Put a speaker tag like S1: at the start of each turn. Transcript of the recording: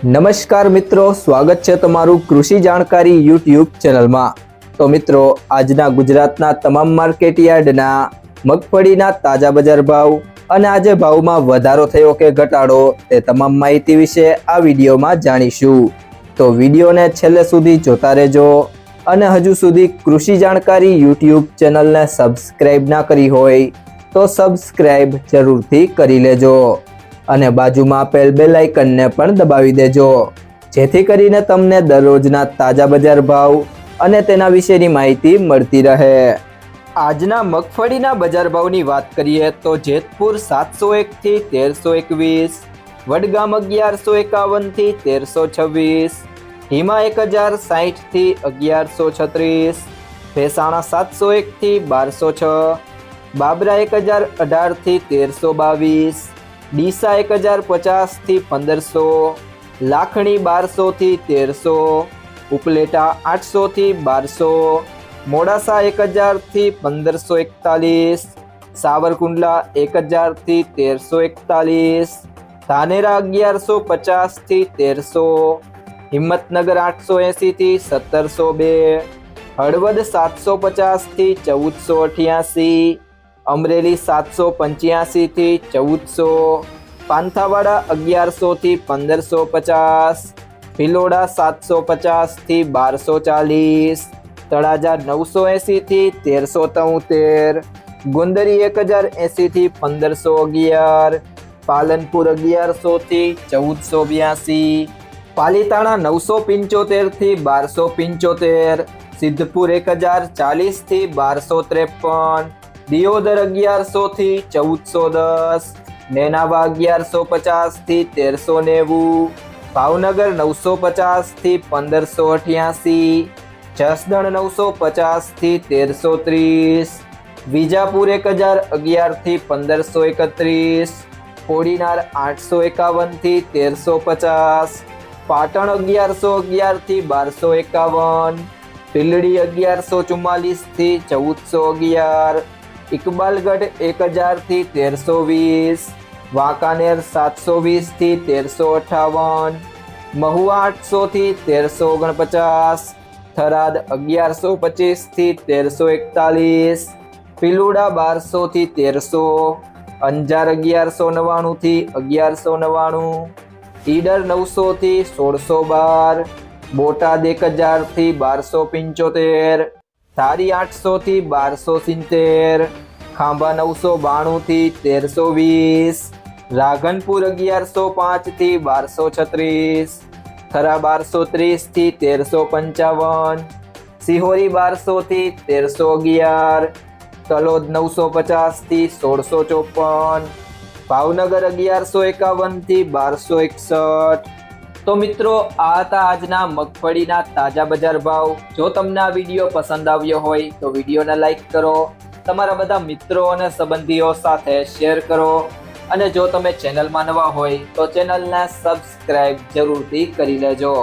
S1: નમસ્કાર મિત્રો, સ્વાગત છે તમારું કૃષિ જાણકારી યુટ્યુબ ચેનલમાં। તો મિત્રો, આજના ગુજરાતના તમામ માર્કેટ યાર્ડના મગફળીના તાજા બજાર ભાવ અને આજે ભાવમાં વધારો થયો કે ઘટાડો તે તમામ માહિતી વિશે આ વિડીયોમાં જાણીશું। તો વિડીયોને છેલ્લે સુધી જોતા રહેજો અને હજુ સુધી કૃષિ જાણકારી યુટ્યુબ ચેનલને સબસ્ક્રાઇબ ના કરી હોય તો સબસ્ક્રાઇબ જરૂરથી કરી લેજો અને બાજુમાં આપેલ બેલ આઇકનને પણ દબાવી દેજો, જેથી કરીને તમને દરરોજના તાજા બજાર ભાવ અને તેના વિશેની માહિતી મળતી રહે। આજના મગફળીના બજાર ભાવની વાત કરીએ તો જેતપુર 701 થી 1321, વડગામ 1151 થી 1326, હિમા 1060 થી 1136, ભેસાણા 701 થી 1206, બાબરા 1018 થી 1322, ડીસા 1050 થી 1500, લાખણી 1200 થી 1300, ઉપલેટા 800 થી 1200, મોડાસા 1000 થી 1541, સાવરકુંડલા 1000 થી 1341, ધાનેરા 1150 થી 1300, હિંમતનગર 880 થી 1702, હળવદ 750 થી 1488, અમરેલી 785 થી 1400, પાંથાવાડા 1100 થી 1550, ભિલોડા 750 થી 1240, તળાજા 980 થી 1373, ગુંદરી 1080 થી 1511, પાલનપુર 1100 થી 1482, પાલીતાણા 975 થી 1275, સિદ્ધપુર 1040 થી 1253, દિયોદર 1100 થી 1410, નેનાવા 1150 થી 1390, ભાવનગર 950 થી 1588, જસદણ 950 થી 1330, વિજાપુર 1011 થી 1531, કોડીનાર 851 થી 1350, પાટણ 1111 થી 1251, પીલડી 1144 થી 1411, ઇકબાલગઢ 1000 થી 1320, વાંકાનેર 720 થી 1358, મહુવા 800 થી 1349, થરાદ 1125 થી 1341, પીલુડા 1200 થી 1300, અંજાર 1199 થી 1199, ઈડર 900 થી 1612, બોટાદ 1000 થી 1275, ધારી 800 થી 1270, ખાંભા 992 થી 1320, રાધનપુર 1105 થી 1236, થરા 1230 થી 1355, સિહોરી 1200 થી 1311, તલોદ 950 થી 1654, ભાવનગર 1151 થી 1261। તો મિત્રો, આ હતા આજના મગફળીના તાજા બજાર ભાવ। જો તમને આ વિડીયો પસંદ આવ્યો હોય તો વિડીયોને લાઈક કરો, તમારા બધા મિત્રો અને સંબંધીઓ સાથે શેર કરો અને જો તમે ચેનલમાં નવા હોય તો ચેનલને સબસ્ક્રાઇબ જરૂરથી કરી લેજો।